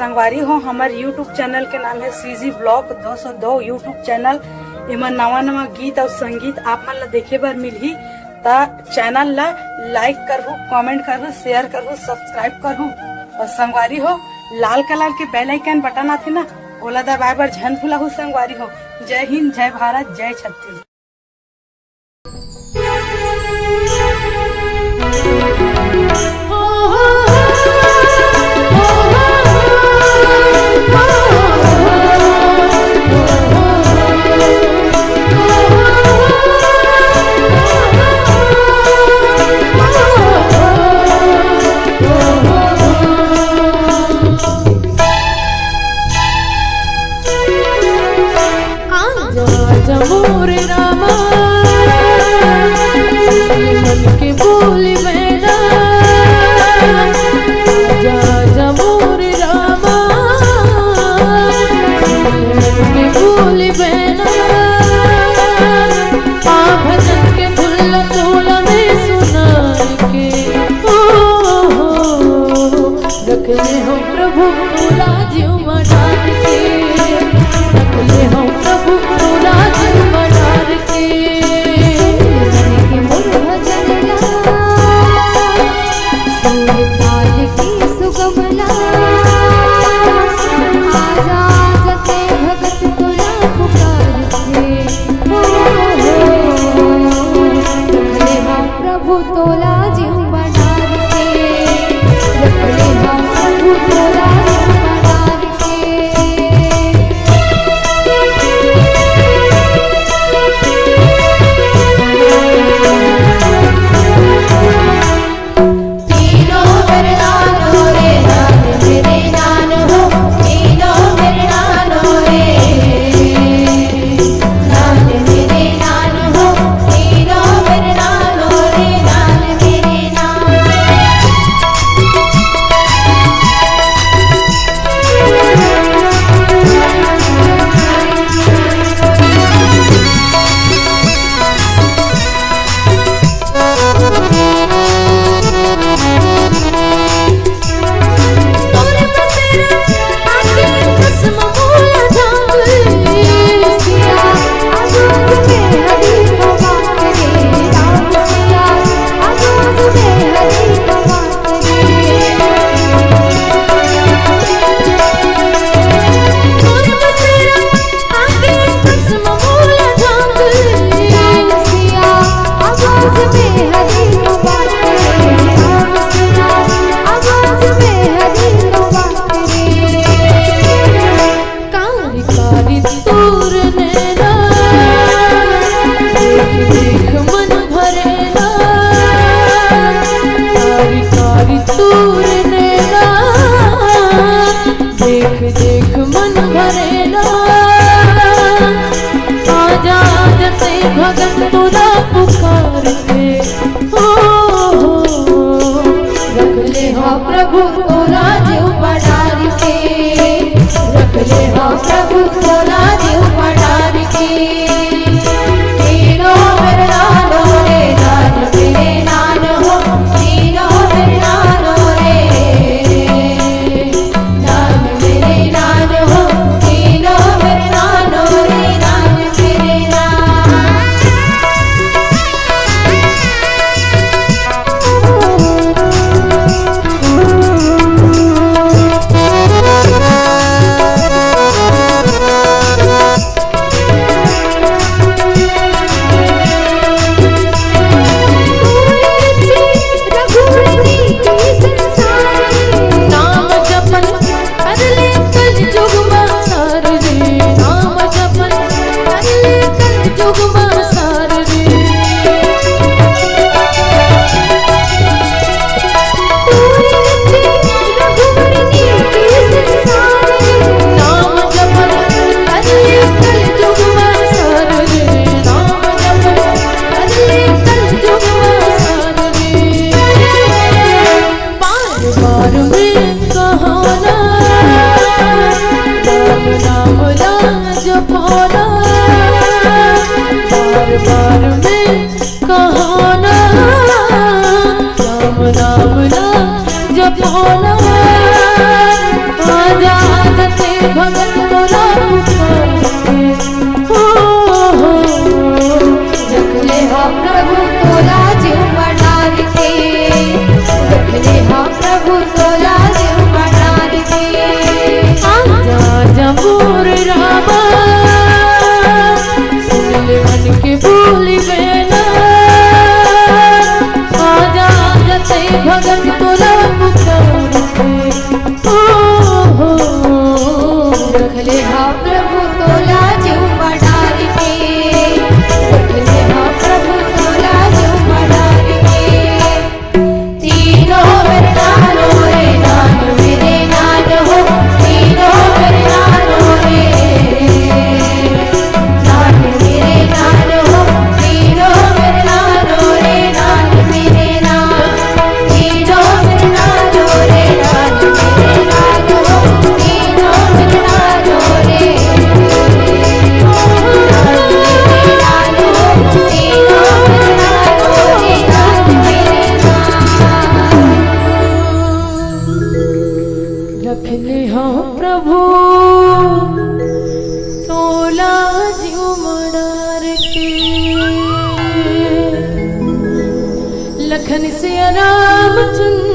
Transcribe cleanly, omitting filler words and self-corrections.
संगवारी हो हमारे यूट्यूब चैनल के नाम है सीजी ब्लॉग 202 यूट्यूब चैनल। एमा नवा नवा गीत और संगीत आप मन ला देखे बर मिलही। ता चैनल ला लाइक करहु, कमेंट करहु, शेयर करहु, सब्सक्राइब करहु। और संगवारी हो लाल कलर के बेल आइकन बटन आथे ना, ओला दबाए बर झन भूलहु संगवारी हो। जय हिंद, जय भारत, जय छत्तीसगढ़। मोरे रामा मन के बोली मैना, जा मोरे रामा मन के बोली मैना। भजन के धुल्ला तोला में सुना के रख ले हम प्रभु तोला जीव मनार के, रख ले हम प्रभु तोला जीव मनार के। मोर भजन काल की सुगमला, आजा जते भगत तोला पुकार के। रख ले हम प्रभु तोला जीव मनार के, रख ले हम प्रभु तोला जीव मनार के। देख मन भरेला, आजा जते भगत तोला पुकार के। रख ले हो प्रभु तोला जीव मनार के, रख ले हो प्रभु तोला जीव मनार के। तीनों मेरे नानो रे नान मेरे नान हो, तीनों मेरे नानो रे नान मेरे नान हो, तीनों मेरे नानो रे नान मेरे नान। जब होना आजा रख ले हाँ प्रभु तोला जीव बढ़ार के, रख ले हाँ प्रभु तोला जीव बढ़ार के। तीनों मेरे नानो रे नान मेरे नान हो, तीनों मेरे नानो रे नान मेरे नान हो, तीनों मेरे नानो रे नान मेरे नान, तीनों मेरे नानो रे नान मेरे नान हो, तीनों मेरे नानो रे नान मेरे नान हो, तीनों मेरे नानो रे नान मेरे नान। रख ले हाँ प्रभु तोला जीव मडार के, लखन से रामचंद्र